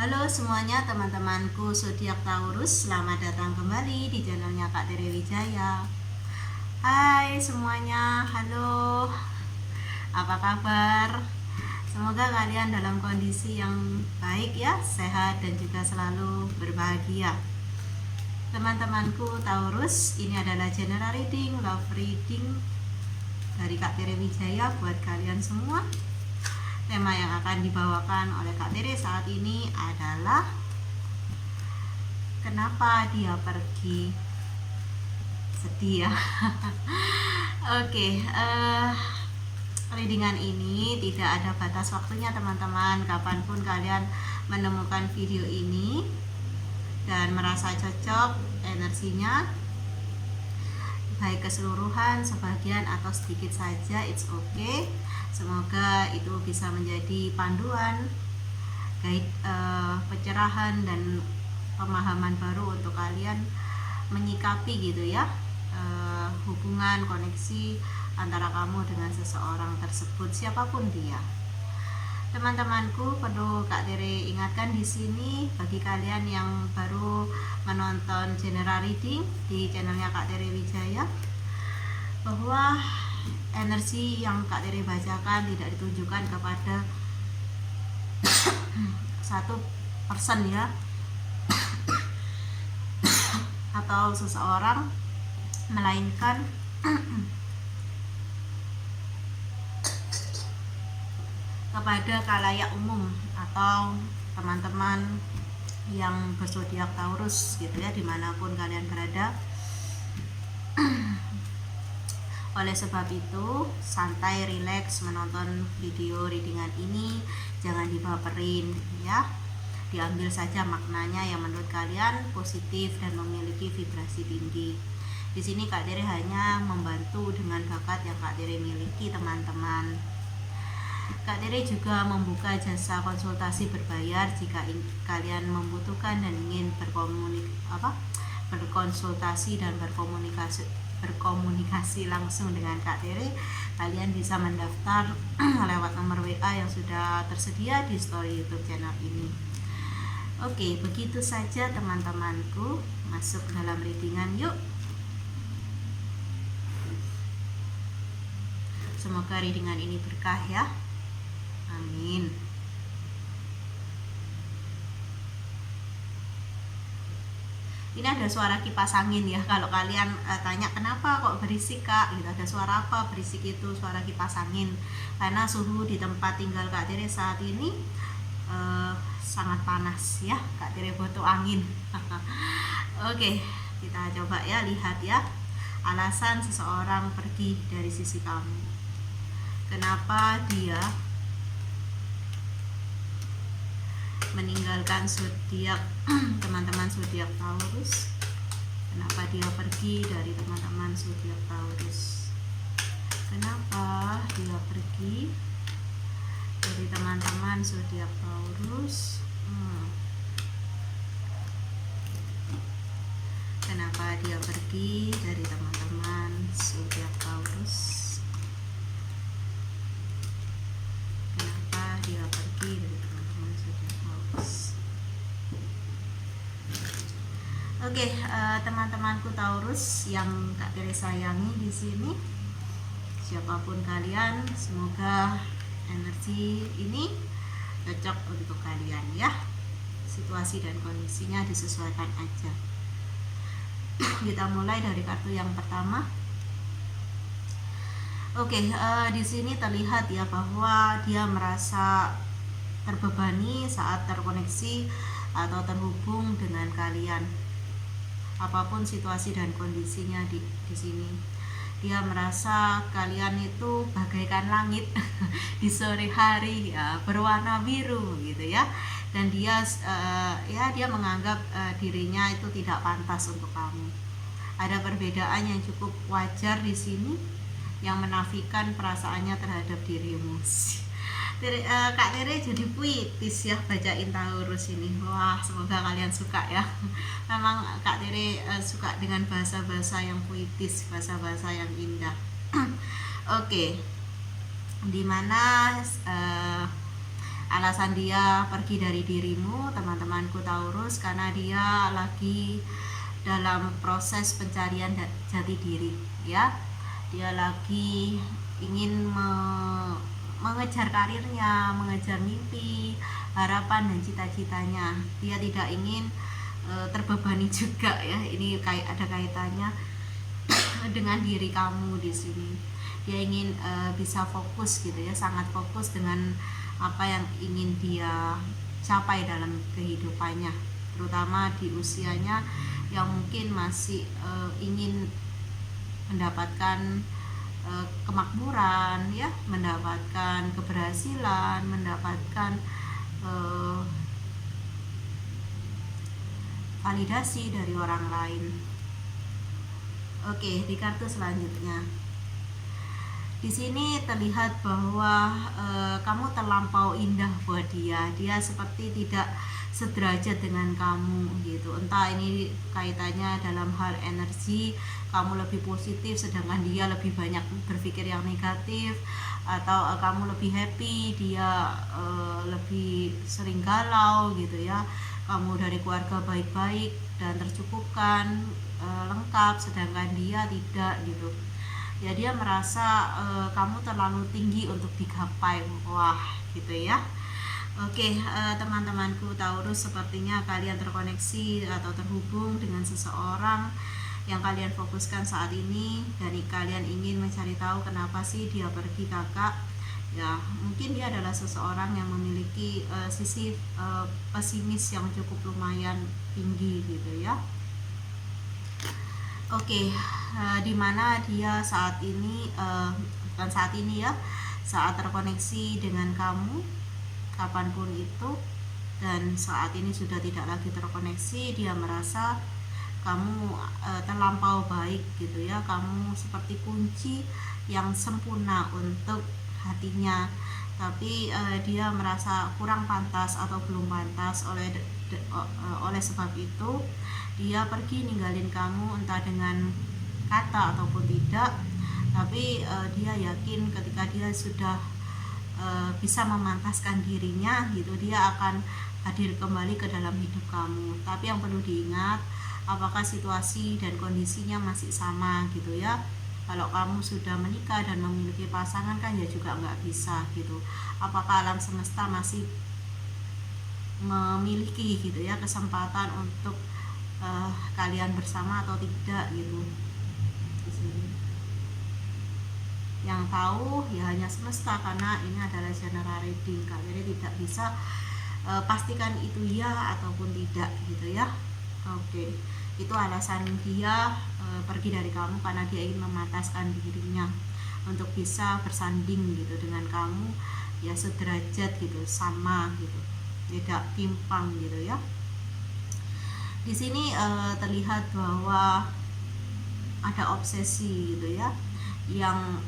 Halo semuanya teman-temanku zodiak Taurus, selamat datang kembali di channelnya Kak Tere Wijaya. Hai semuanya, halo, apa kabar? Semoga kalian dalam kondisi yang baik ya, sehat dan juga selalu berbahagia. Teman-temanku Taurus, ini adalah general reading, love reading dari Kak Tere Wijaya buat kalian semua. Tema yang akan dibawakan oleh Kak Tere saat ini adalah kenapa dia pergi. Sedih ya. Oke, readingan ini tidak ada batas waktunya teman-teman. Kapanpun kalian menemukan video ini dan merasa cocok energinya, baik keseluruhan, sebagian atau sedikit saja, it's okay. Semoga itu bisa menjadi panduan, guide, pencerahan dan pemahaman baru untuk kalian menyikapi gitu ya, hubungan koneksi antara kamu dengan seseorang tersebut, siapapun dia. Teman-temanku, perlu Kak Tere ingatkan di sini bagi kalian yang baru menonton general reading di channelnya Kak Tere Wijaya, bahwa energi yang Kak Tere bacakan tidak ditujukan kepada satu person ya, atau seseorang, melainkan kepada khalayak umum atau teman-teman yang berzodiak Taurus gitu ya, dimanapun kalian berada. Oleh sebab itu, santai, rileks menonton video readingan ini, jangan dibaperin ya. Diambil saja maknanya yang menurut kalian positif dan memiliki vibrasi tinggi. Di sini Kak Tere hanya membantu dengan bakat yang Kak Tere miliki, teman-teman. Kak Tere juga membuka jasa konsultasi berbayar jika kalian membutuhkan dan ingin berkonsultasi dan berkomunikasi langsung dengan Kak Tere. Kalian bisa mendaftar lewat nomor WA yang sudah tersedia di story YouTube channel ini. Oke, begitu saja teman-temanku, masuk dalam readingan yuk. Semoga readingan ini berkah ya. Amin. Ini ada suara kipas angin ya. Kalau kalian tanya kenapa kok berisik Kak, gitu, ada suara apa berisik itu? Suara kipas angin. Karena suhu di tempat tinggal Kak Tere saat ini sangat panas ya. Kak Tere butuh angin. Oke, kita coba ya, lihat ya alasan seseorang pergi dari sisi kamu. Kenapa dia meninggalkan zodiak teman-teman zodiak Taurus? Kenapa dia pergi dari teman-teman zodiak Taurus? Kenapa dia pergi dari teman-teman zodiak Taurus? Kenapa dia pergi dari teman-teman zodiak Taurus? Kenapa dia pergi dari teman-teman zodiak Taurus? Oke, teman-temanku Taurus yang Kak Tere sayangi di sini, siapapun kalian, semoga energi ini cocok untuk kalian ya. Situasi dan kondisinya disesuaikan aja. Kita mulai dari kartu yang pertama. Oke, di sini terlihat ya bahwa dia merasa terbebani saat terkoneksi atau terhubung dengan kalian. Apapun situasi dan kondisinya di sini, dia merasa kalian itu bagaikan langit di sore hari ya, berwarna biru gitu ya. Dan dia dia menganggap dirinya itu tidak pantas untuk kamu. Ada perbedaan yang cukup wajar di sini yang menafikan perasaannya terhadap dirimu. Kak Tere jadi puitis ya bacain Taurus ini. Wah, semoga kalian suka ya. Memang Kak Tere suka dengan bahasa-bahasa yang puitis, bahasa-bahasa yang indah. Oke. Dimana alasan dia pergi dari dirimu, teman-temanku Taurus, karena dia lagi dalam proses pencarian jati diri, ya. Dia lagi ingin mengejar karirnya, mengejar mimpi, harapan dan cita-citanya. Dia tidak ingin terbebani juga, ya. Ini kayak ada kaitannya dengan diri kamu di sini. Dia ingin bisa fokus gitu, ya, sangat fokus dengan apa yang ingin dia capai dalam kehidupannya, terutama di usianya yang mungkin masih ingin mendapatkan kemakmuran, ya, mendapatkan keberhasilan, mendapatkan validasi dari orang lain. Oke, di kartu selanjutnya. Di sini terlihat bahwa kamu terlampau indah buat dia. Dia seperti tidak sederajat dengan kamu gitu. Entah ini kaitannya dalam hal energi, kamu lebih positif sedangkan dia lebih banyak berpikir yang negatif, atau kamu lebih happy, dia lebih sering galau gitu, ya. Kamu dari keluarga baik-baik dan tercukupkan, lengkap, sedangkan dia tidak gitu. Ya, dia merasa kamu terlalu tinggi untuk digapai. Wah, gitu ya. Oke, teman-temanku Taurus, sepertinya kalian terkoneksi atau terhubung dengan seseorang yang kalian fokuskan saat ini, dan kalian ingin mencari tahu kenapa sih dia pergi, kakak. Ya, mungkin dia adalah seseorang yang memiliki sisi pesimis yang cukup lumayan tinggi gitu, ya. Oke, dimana dia saat ini, bukan saat ini ya, saat terkoneksi dengan kamu, kapanpun itu, dan saat ini sudah tidak lagi terkoneksi, dia merasa kamu terlampau baik gitu, ya. Kamu seperti kunci yang sempurna untuk hatinya, tapi dia merasa kurang pantas atau belum pantas. Oleh sebab itu dia pergi ninggalin kamu, entah dengan kata ataupun tidak, tapi dia yakin ketika dia sudah bisa memantaskan dirinya gitu, dia akan hadir kembali ke dalam hidup kamu. Tapi yang perlu diingat, apakah situasi dan kondisinya masih sama gitu, ya. Kalau kamu sudah menikah dan memiliki pasangan kan ya juga nggak bisa gitu. Apakah alam semesta masih memiliki gitu, ya, kesempatan untuk kalian bersama atau tidak gitu. Yang tahu ya hanya semesta, karena ini adalah general reading. Kalian tidak bisa pastikan itu ya ataupun tidak gitu, ya. Oke, itu alasan dia pergi dari kamu, karena dia ingin memantaskan dirinya untuk bisa bersanding gitu dengan kamu, ya, sederajat gitu, sama gitu, tidak timpang gitu, ya. Di sini terlihat bahwa ada obsesi gitu, ya, yang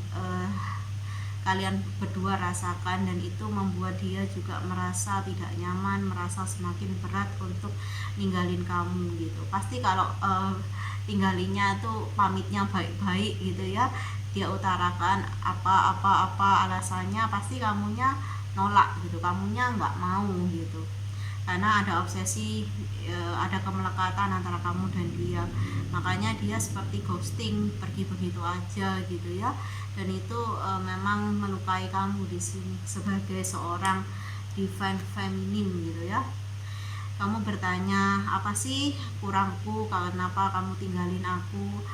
kalian berdua rasakan, dan itu membuat dia juga merasa tidak nyaman, merasa semakin berat untuk ninggalin kamu gitu. Pasti kalau tinggalinnya tuh pamitnya baik-baik gitu, ya, dia utarakan apa alasannya, pasti kamunya nolak gitu, kamunya nggak mau gitu, karena ada obsesi, ada kemelekatan antara kamu dan dia. Makanya dia seperti ghosting, pergi begitu aja gitu, ya. Dan itu memang melukai kamu di sini sebagai seorang divine feminine gitu, ya. Kamu bertanya, apa sih kurangku, kenapa kamu tinggalin aku,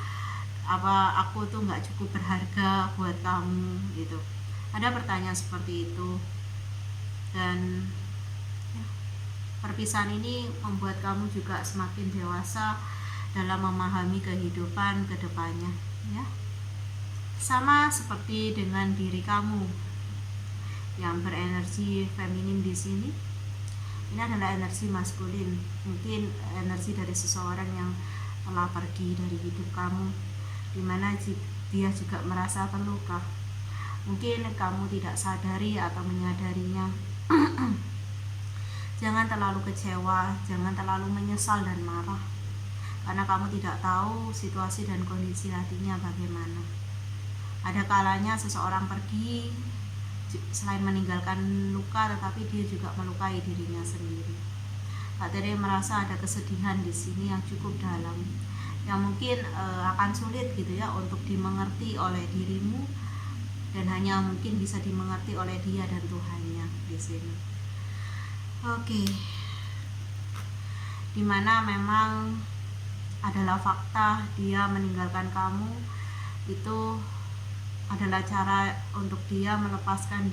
apa aku tuh nggak cukup berharga buat kamu gitu. Ada pertanyaan seperti itu, dan perpisahan ini membuat kamu juga semakin dewasa dalam memahami kehidupan ke depannya, ya. Sama seperti dengan diri kamu yang berenergi feminin di sini. Ini adalah energi maskulin, mungkin energi dari seseorang yang telah pergi dari hidup kamu, dimana dia juga merasa terluka. Mungkin kamu tidak sadari atau menyadarinya. Jangan terlalu kecewa, jangan terlalu menyesal dan marah, karena kamu tidak tahu situasi dan kondisi hatinya bagaimana. Ada kalanya seseorang pergi selain meninggalkan luka, tetapi dia juga melukai dirinya sendiri. Kak Tere merasa ada kesedihan di sini yang cukup dalam, yang mungkin akan sulit gitu ya untuk dimengerti oleh dirimu, dan hanya mungkin bisa dimengerti oleh dia dan Tuhannya di sini. Oke. Dimana memang adalah fakta dia meninggalkan kamu itu adalah cara untuk dia melepaskan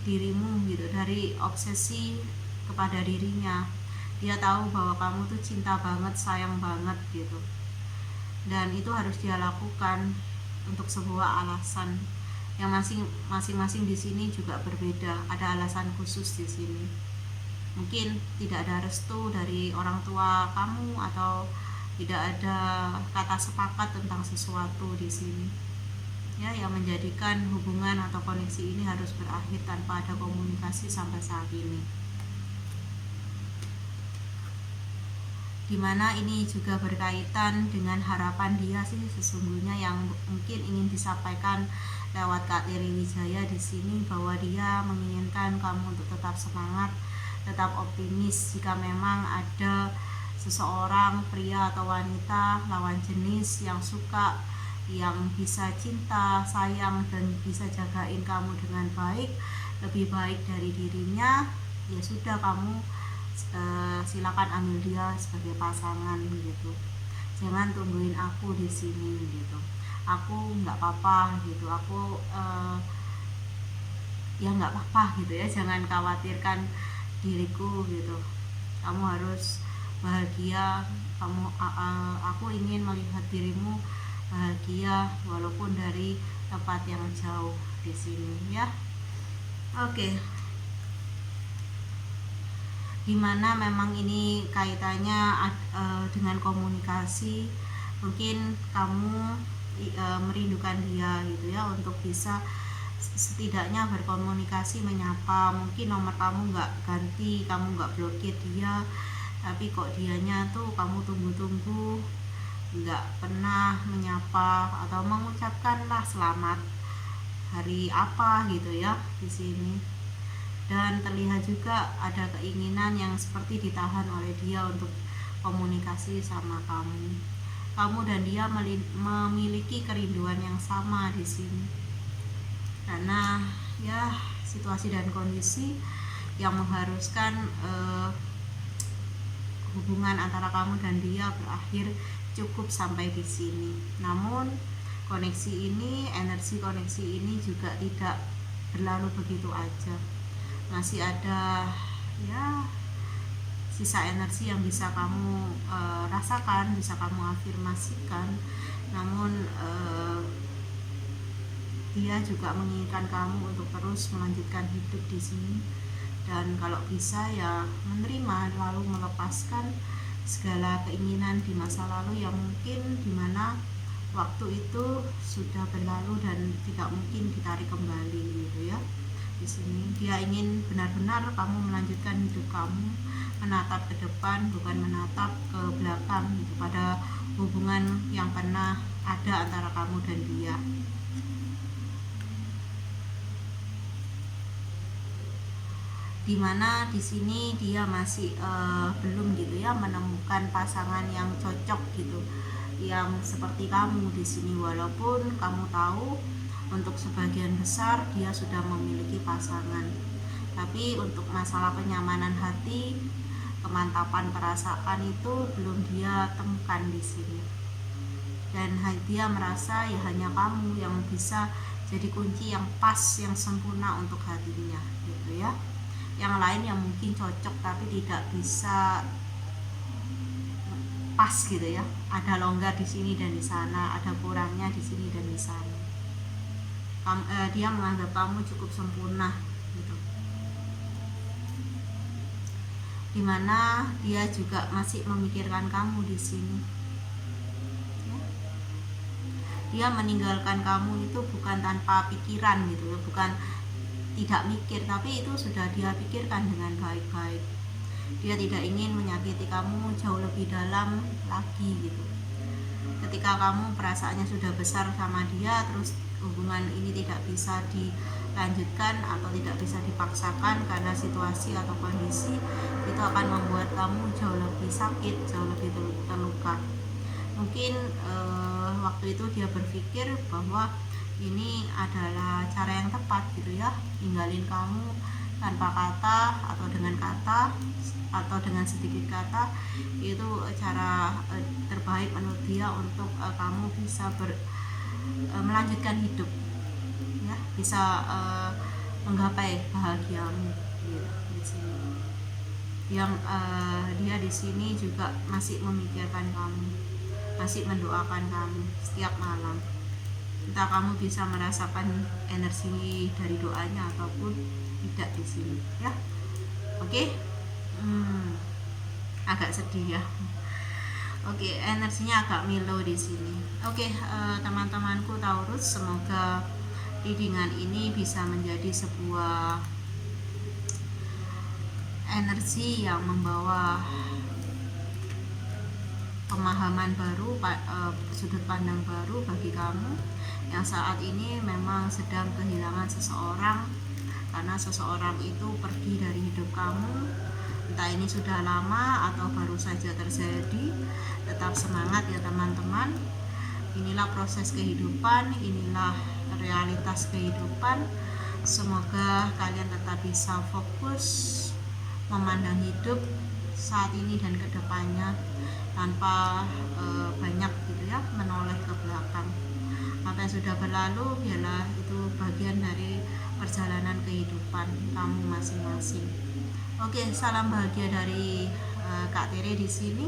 dirimu gitu dari obsesi kepada dirinya. Dia tahu bahwa kamu tuh cinta banget, sayang banget gitu, dan itu harus dia lakukan untuk sebuah alasan yang masing-masing di sini juga berbeda. Ada alasan khusus di sini. Mungkin tidak ada restu dari orang tua kamu, atau tidak ada kata sepakat tentang sesuatu di sini ya, yang menjadikan hubungan atau koneksi ini harus berakhir tanpa ada komunikasi sampai saat ini. Dimana ini juga berkaitan dengan harapan dia sih sesungguhnya, yang mungkin ingin disampaikan lewat Kak Tere Wijaya di sini, bahwa dia menginginkan kamu untuk tetap semangat, tetap optimis. Jika memang ada seseorang, pria atau wanita, lawan jenis yang suka, yang bisa cinta, sayang, dan bisa jagain kamu dengan baik, lebih baik dari dirinya, ya sudah, kamu silakan ambil dia sebagai pasangan gitu. Jangan tungguin aku di sini gitu. Aku nggak apa-apa gitu. Aku ya nggak apa-apa gitu ya. Jangan khawatirkan diriku gitu. Kamu harus bahagia. Aku ingin melihat dirimu bahagia walaupun dari tempat yang jauh di sini ya. Oke. Dimana memang ini kaitannya dengan komunikasi. Mungkin kamu merindukan dia gitu ya, untuk bisa setidaknya berkomunikasi, menyapa. Mungkin nomor kamu nggak ganti, kamu nggak blokir dia, tapi kok dianya tuh kamu tunggu-tunggu, nggak pernah menyapa atau mengucapkanlah selamat hari apa gitu ya di sini. Dan terlihat juga ada keinginan yang seperti ditahan oleh dia untuk komunikasi sama kamu. Kamu dan dia memiliki kerinduan yang sama di sini. Karena ya situasi dan kondisi yang mengharuskan hubungan antara kamu dan dia berakhir cukup sampai di sini. Namun koneksi ini, energi koneksi ini juga tidak berlalu begitu aja. Masih ada ya sisa energi yang bisa kamu rasakan, bisa kamu afirmasikan. Namun dia juga menginginkan kamu untuk terus melanjutkan hidup di sini, dan kalau bisa ya menerima, lalu melepaskan segala keinginan di masa lalu yang mungkin dimana waktu itu sudah berlalu dan tidak mungkin ditarik kembali gitu ya. Di sini dia ingin benar-benar kamu melanjutkan hidup kamu, menatap ke depan, bukan menatap ke belakang gitu, pada hubungan yang pernah ada antara kamu dan dia. Dimana di sini dia masih belum gitu ya menemukan pasangan yang cocok gitu, yang seperti kamu di sini. Walaupun kamu tahu untuk sebagian besar dia sudah memiliki pasangan, tapi untuk masalah kenyamanan hati, kemantapan perasaan itu belum dia temukan di sini. Dan dia merasa ya hanya kamu yang bisa jadi kunci yang pas, yang sempurna untuk hatinya gitu ya. Yang lain yang mungkin cocok tapi tidak bisa pas gitu ya. Ada longgar di sini dan di sana, ada kurangnya di sini dan di sana. Dia menganggap kamu cukup sempurna gitu. Dimana dia juga masih memikirkan kamu di sini. Dia meninggalkan kamu itu bukan tanpa pikiran gitu ya, bukan tidak mikir, tapi itu sudah dia pikirkan dengan baik-baik. Dia tidak ingin menyakiti kamu jauh lebih dalam lagi gitu. Ketika kamu perasaannya sudah besar sama dia, terus hubungan ini tidak bisa dilanjutkan atau tidak bisa dipaksakan karena situasi atau kondisi, itu akan membuat kamu jauh lebih sakit, jauh lebih terluka. Mungkin waktu itu dia berpikir bahwa ini adalah cara yang tepat gitu ya, ninggalin kamu tanpa kata atau dengan kata atau dengan sedikit kata, itu cara terbaik menurut dia untuk kamu bisa melanjutkan hidup ya, bisa menggapai bahagiamu gitu, di sini. Yang dia di sini juga masih memikirkan kamu, masih mendoakan kamu setiap malam. Entah kamu bisa merasakan energi dari doanya ataupun tidak di sini ya. Oke. Agak sedih ya. Oke, energinya agak milow di sini. Oke, teman-temanku Taurus, semoga readingan ini bisa menjadi sebuah energi yang membawa pemahaman baru, sudut pandang baru bagi kamu yang saat ini memang sedang kehilangan seseorang, karena seseorang itu pergi dari hidup kamu. Entah ini sudah lama atau baru saja terjadi, tetap semangat ya teman-teman. Inilah proses kehidupan, inilah realitas kehidupan. Semoga kalian tetap bisa fokus memandang hidup saat ini dan kedepannya tanpa banyak gitu ya menoleh ke belakang. Apa yang sudah berlalu biarlah itu bagian dari perjalanan kehidupan kamu masing-masing. Oke, salam bahagia dari Kak Tere di sini.